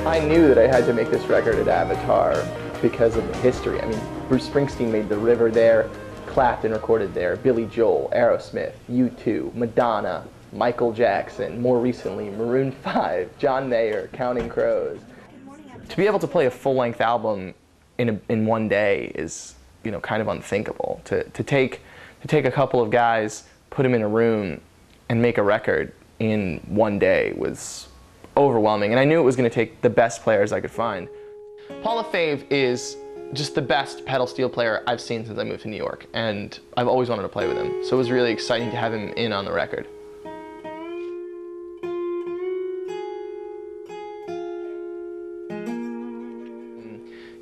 I knew that I had to make this record at Avatar because of the history. I mean, Bruce Springsteen made The River there, Clapton recorded there, Billy Joel, Aerosmith, U2, Madonna, Michael Jackson, more recently Maroon 5, John Mayer, Counting Crows. To be able to play a full-length album in one day is, you know, kind of unthinkable. To take a couple of guys, put them in a room, and make a record in one day was overwhelming, and I knew it was going to take the best players I could find. Paul LaFave is just the best pedal steel player I've seen since I moved to New York, and I've always wanted to play with him, so it was really exciting to have him in on the record.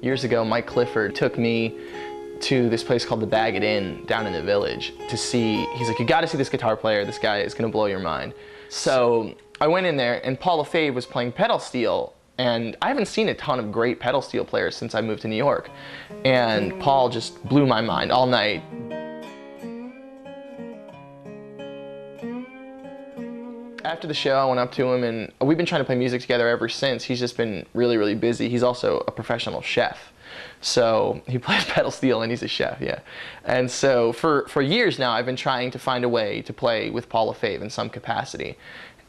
Years ago, Mike Clifford took me to this place called the Bag It Inn down in the Village to see, he's like, you gotta see this guitar player, this guy is gonna blow your mind. So I went in there and Paul LaFave was playing pedal steel, and I haven't seen a ton of great pedal steel players since I moved to New York. And Paul just blew my mind all night. After the show, I went up to him, and we've been trying to play music together ever since. He's just been really, really busy. He's also a professional chef. So he plays pedal steel and he's a chef, yeah. And so for years now, I've been trying to find a way to play with Paul LaFave in some capacity.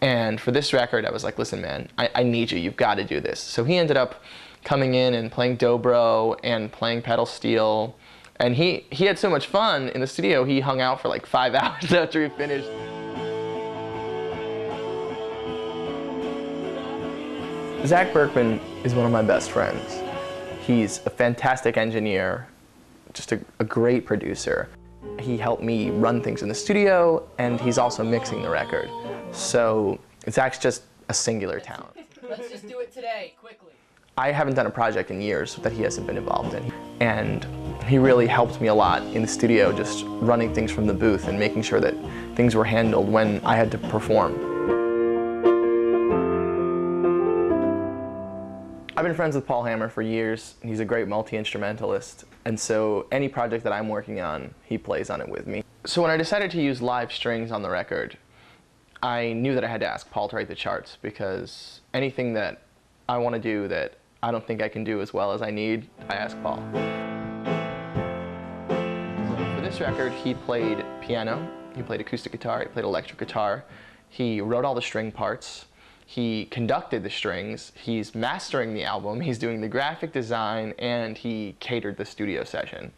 And for this record, I was like, listen, man, I need you. You've got to do this. So he ended up coming in and playing dobro and playing pedal steel. And he had so much fun in the studio, he hung out for like 5 hours after he finished. Zach Berkman is one of my best friends. He's a fantastic engineer, just a great producer. He helped me run things in the studio, and he's also mixing the record. So Zach's just a singular talent. Let's just do it today, quickly. I haven't done a project in years that he hasn't been involved in. And he really helped me a lot in the studio, just running things from the booth and making sure that things were handled when I had to perform. I've been friends with Paul Hammer for years. He's a great multi-instrumentalist, and so any project that I'm working on, he plays on it with me. So when I decided to use live strings on the record, I knew that I had to ask Paul to write the charts, because anything that I want to do that I don't think I can do as well as I need, I ask Paul. So for this record, he played piano, he played acoustic guitar, he played electric guitar, he wrote all the string parts, he conducted the strings, he's mastering the album, he's doing the graphic design, and he catered the studio session.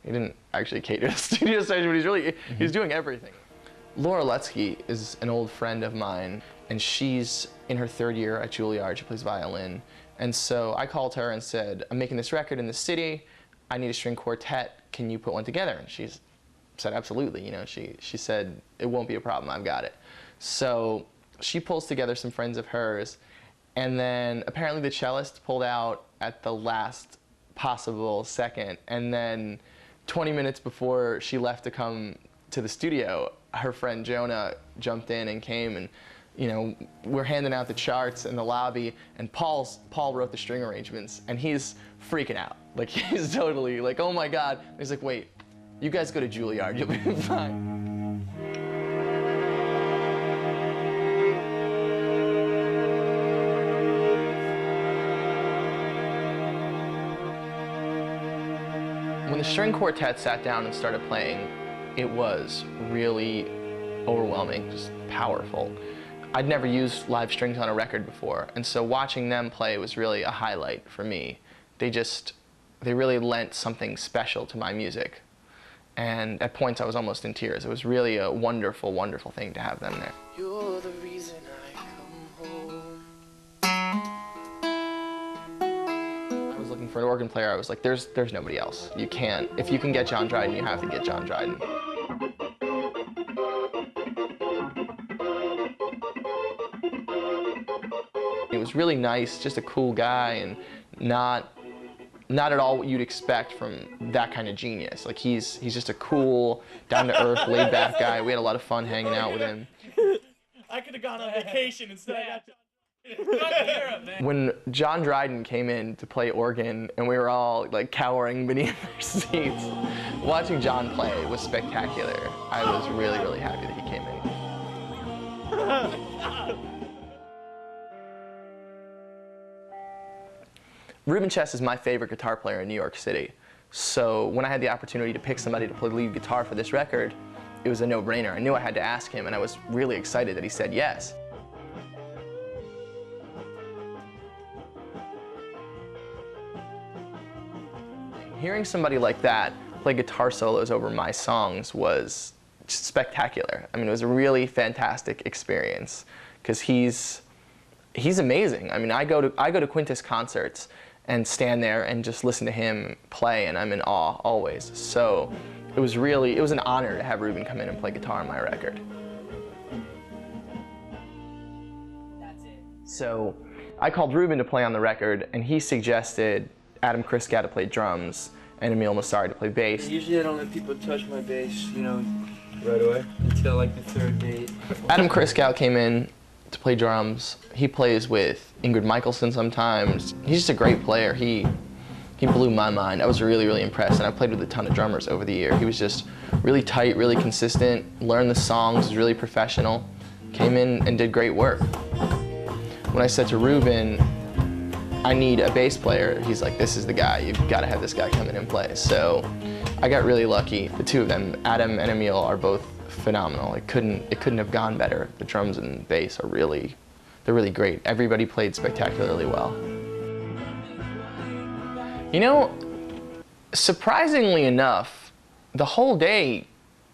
He didn't actually cater the studio session, but he's doing everything. Laura Lutzke is an old friend of mine, and she's in her 3rd year at Juilliard. She plays violin. And so I called her and said, I'm making this record in the city, I need a string quartet, can you put one together? And she said, absolutely. You know, she said, it won't be a problem, I've got it. So she pulls together some friends of hers, and then apparently the cellist pulled out at the last possible second, and then 20 minutes before she left to come to the studio, her friend Jonah jumped in and came, and you know, we're handing out the charts in the lobby, and Paul wrote the string arrangements, and he's freaking out. Like, he's totally like, oh my God. And he's like, wait, you guys go to Juilliard, you'll be fine. When the string quartet sat down and started playing, it was really overwhelming, just powerful. I'd never used live strings on a record before, and so watching them play was really a highlight for me. They really lent something special to my music. And at points I was almost in tears. It was really a wonderful, wonderful thing to have them there. You're the reason I come home. I was looking for an organ player. I was like, there's nobody else. You can't. If you can get John Dryden, you have to get John Dryden. He was really nice, just a cool guy, and not at all what you'd expect from that kind of genius. Like, he's just a cool, down-to-earth, laid-back guy. We had a lot of fun hanging out with him. I could have gone on vacation instead. When John Dryden came in to play organ, and we were all like cowering beneath our seats, watching John play was spectacular. I was really, really happy that he came in. Ruben Chess is my favorite guitar player in New York City. So when I had the opportunity to pick somebody to play lead guitar for this record, it was a no-brainer. I knew I had to ask him, and I was really excited that he said yes. Hearing somebody like that play guitar solos over my songs was just spectacular. I mean, it was a really fantastic experience because he's amazing. I mean, I go to Quintus concerts and stand there and just listen to him play, and I'm in awe always. So it was an honor to have Ruben come in and play guitar on my record. That's it. So I called Ruben to play on the record, and he suggested Adam Kriskow to play drums and Emil Massari to play bass. Usually I don't let people touch my bass, you know, right away until like the third date. Adam Kriskow came in to play drums. He plays with Ingrid Michaelson sometimes. He's just a great player. He blew my mind. I was really, really impressed, and I played with a ton of drummers over the year. He was just really tight, really consistent, learned the songs, was really professional, came in and did great work. When I said to Ruben, I need a bass player, he's like, this is the guy. You've got to have this guy come in and play. So I got really lucky. The two of them, Adam and Emil, are both phenomenal. It couldn't have gone better. The drums and bass are they're really great. Everybody played spectacularly well. You know, surprisingly enough, the whole day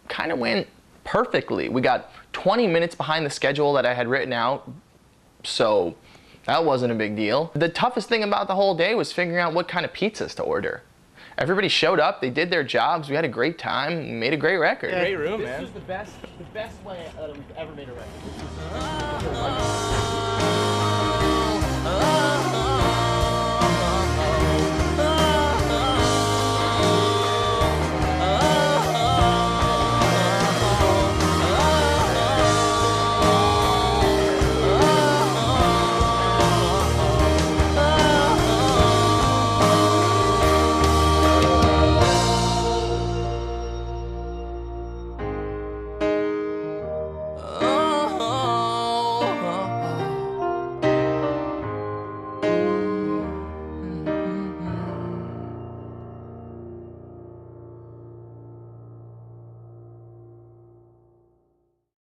kind of went perfectly. We got 20 minutes behind the schedule that I had written out, so that wasn't a big deal. The toughest thing about the whole day was figuring out what kind of pizzas to order. Everybody showed up, they did their jobs, we had a great time, we made a great record. Great room, man. This was the best way that we've ever made a record.